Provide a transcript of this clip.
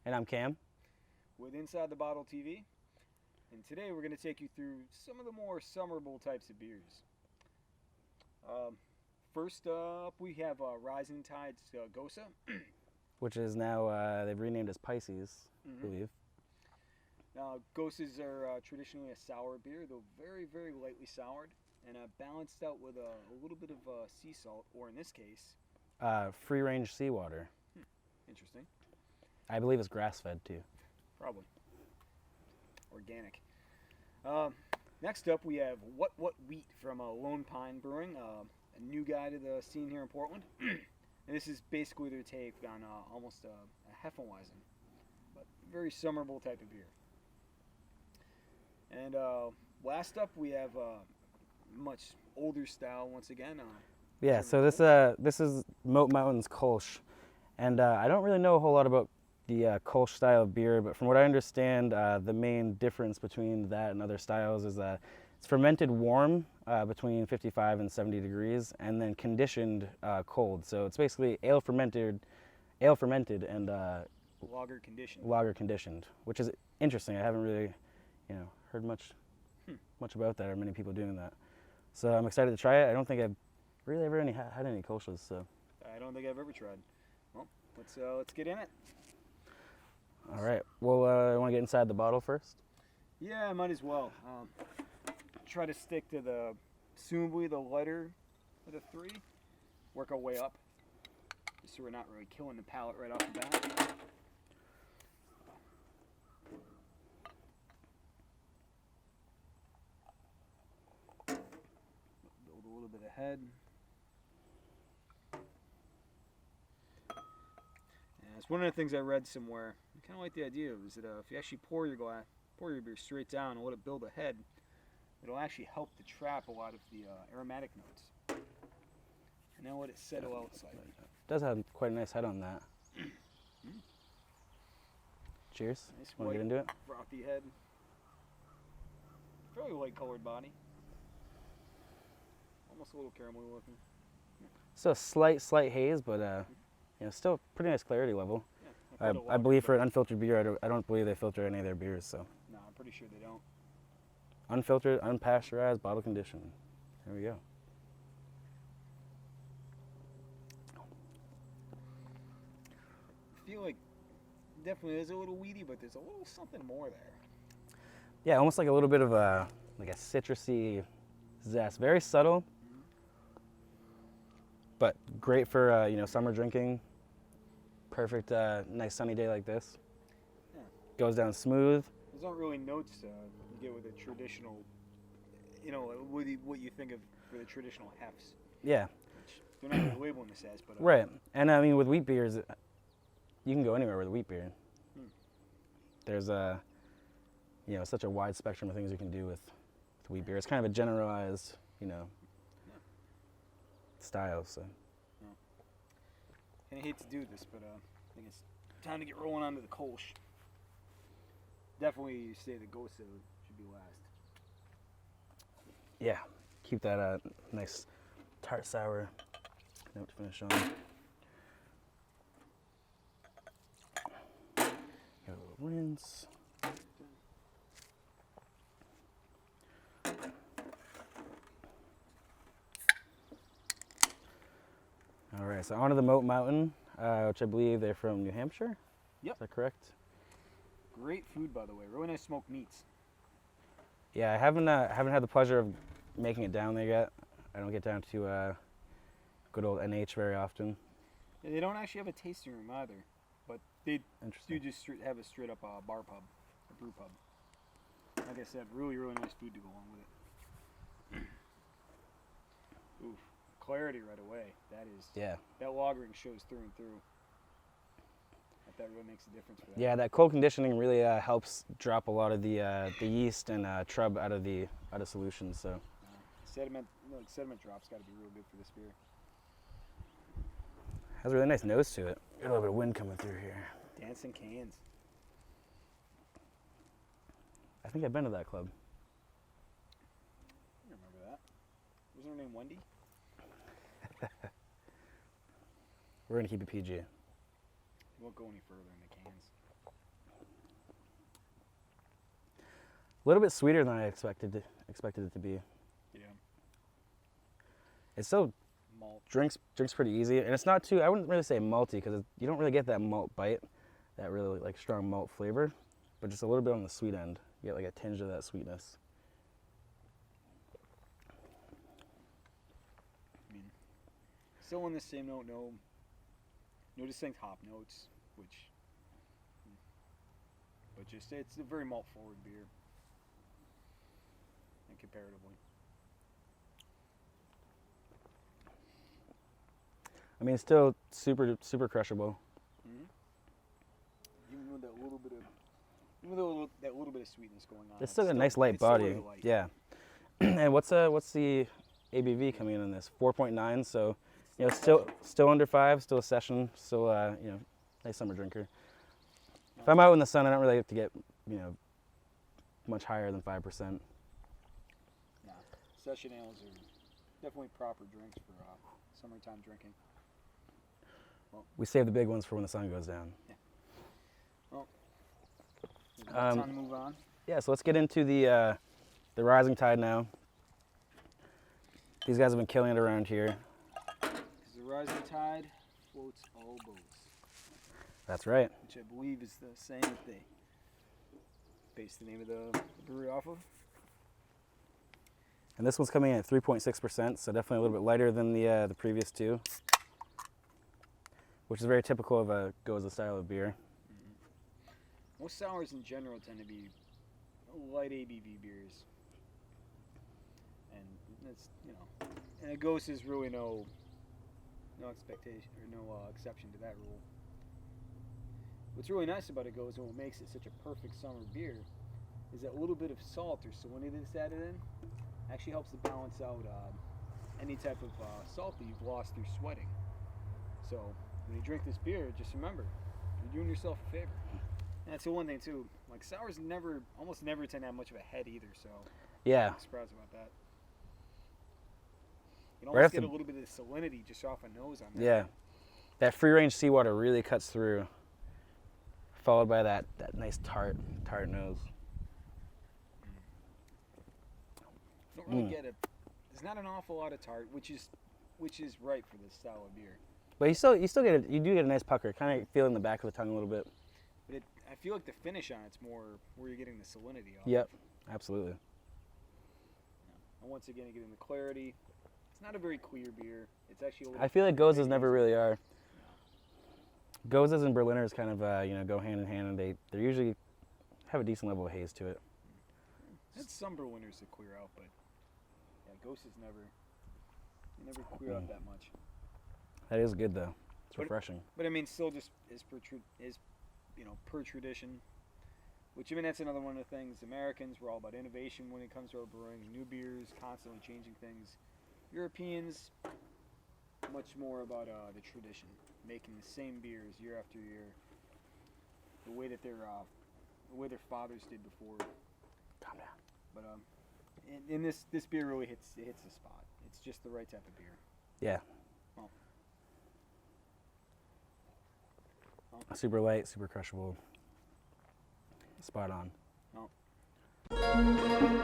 And I'm Cam. With Inside the Bottle TV. And today we're going to take you through some of the more summerable types of beers. Um, First up, we have Rising Tide's Gose. Which is now, they've renamed as Pisces, I believe. Goses are traditionally a sour beer, though very, very lightly soured, and balanced out with a little bit of sea salt, or in this case, Free range seawater. interesting, I believe it's grass fed too. probably organic. Next up, we have What Wheat from Lone Pine Brewing, a new guy to the scene here in Portland. And this is basically their take on almost a Hefeweizen, but very summerable type of beer. And last up, we have much older style once again. Yeah, so this is Moat Mountain's Kolsch. And I don't really know a whole lot about the Kolsch style of beer, but from what I understand, the main difference between that and other styles is that it's fermented warm between 55 and 70 degrees, and then conditioned cold. So it's basically ale fermented, and lager conditioned, which is interesting. I haven't really, heard much about that or many people doing that. So I'm excited to try it. I don't think I've really ever had any Kolsch's. So I don't think I've ever tried. Well, let's get in it. All right. Well, I want to get inside the bottle first. Yeah, I might as well. Try to stick to assumably the lighter of the three. Work our way up, just so we're not really killing the palate right off the bat. Build a little bit of head. And it's one of the things I read somewhere. I kind of like the idea is that if you actually pour your beer straight down and let it build a head, it'll actually help to trap a lot of the aromatic notes. And then let it settle out slightly. It does have quite a nice head on that. Cheers. Nice Want to get into it? Frothy head. Fairly light colored body. Almost a little caramel looking. So slight haze, but still pretty nice clarity level. Yeah, I believe for an unfiltered beer, I don't believe they filter any of their beers. So no, I'm pretty sure they don't. unfiltered, unpasteurized, bottle conditioned. There we go. I feel like definitely is a little weedy, but there's a little something more there. Yeah, almost like a little bit of a citrusy zest. Very subtle, but great for summer drinking. Perfect, nice sunny day like this. Yeah. Goes down smooth. There's not really notes you get with a traditional, what you think of for the traditional hefts. Yeah. Which they're not really labeling this as, but Right, and I mean with wheat beers, you can go anywhere with a wheat beer. There's such a wide spectrum of things you can do with wheat beer. It's kind of a generalized, style. So. And I hate to do this, but I think it's time to get rolling onto the Kolsch. Definitely, you say the Gose should be last. Yeah, keep that nice tart sour note to finish on. Give it a little rinse. All right, so onto the Moat Mountain, which I believe they're from New Hampshire. Yep. Is that correct? Great food, by the way. Really nice smoked meats. Yeah, I haven't had the pleasure of making it down there yet. I don't get down to good old NH very often. Yeah, they don't actually have a tasting room either, but they do just have a straight up bar pub, a brew pub. Like I said, really, really nice food to go along with it. Oof, clarity right away. That lagering shows through and through. That really makes a difference for that. Yeah, that cold conditioning really helps drop a lot of the yeast and trub out of solutions. So sediment drop's got to be real good for this beer. Has a really nice nose to it. Got a little bit of wind coming through here. Dancing cans. I think I've been to that club. I remember that. Wasn't her name Wendy? We're gonna keep it PG. We won't go any further in the cans. little bit sweeter than I expected it to be. Yeah. It's still Malt. drinks pretty easy, and it's not too. I wouldn't really say malty because you don't really get that malt bite, that really like strong malt flavor, but just a little bit on the sweet end. You get like a tinge of that sweetness. I mean, still on the same note, no distinct hop notes, but just it's a very malt forward beer, and comparatively. I mean, it's still super crushable. Mm-hmm. Even with that little bit of sweetness going on. It's still got a nice light it's still body. really light. Yeah. And what's the ABV coming in on this? 4.9. So, you know, still under 5. Still a session. Still you know, nice summer drinker. If I'm out in the sun, I don't really have to get, you know, much higher than 5%. Nah, session ales are definitely proper drinks for summertime drinking. We save the big ones for when the sun goes down. Yeah. Well, time to move on. Yeah, so let's get into the Rising Tide now. These guys have been killing it around here. Because the Rising Tide floats all boats. That's right. Which I believe is the saying that they based the name of the brewery off of. And this one's coming in at 3.6%, so definitely a little bit lighter than the previous two, which is very typical of a Goza style of beer. Mm-hmm. Most sours in general tend to be light ABV beers, and that's, you know, and a Ghost is really no expectation or no exception to that rule. What's really nice about a Ghost and what makes it such a perfect summer beer is that little bit of salt or salinity that's added in actually helps to balance out any type of salt that you've lost through sweating. So when you drink this beer, just remember, you're doing yourself a favor. And that's the one thing too. Like sours almost never tend to have much of a head either. So Yeah. I'm surprised about that. You can Right almost off get the- a little bit of salinity just off a nose on that. Yeah. That free range seawater really cuts through, followed by that nice tart nose. Don't really get there's not an awful lot of tart, which is right for this style of beer. But you do get a nice pucker, kind of feel in the back of the tongue a little bit. But I feel like the finish on it's more where you're getting the salinity off. Yep, absolutely. And once again, you're getting the clarity. It's not a very clear beer. It's actually a little. I feel like Gozas never really are. Gozas and Berliners kind of go hand in hand, and they usually have a decent level of haze to it. Had some Berliners to clear out, but yeah, Ghost is never clear out that much. That is good though. It's refreshing. But I mean, still just is per tradition. Which, I mean, that's another one of the things. Americans, we're all about innovation when it comes to our brewing. New beers, constantly changing things. Europeans, much more about the tradition, making the same beers year after year, the way that their fathers did before. Calm down. But in this beer really hits the spot. It's just the right type of beer. Yeah. Oh. Super light, super crushable. Spot on. Oh.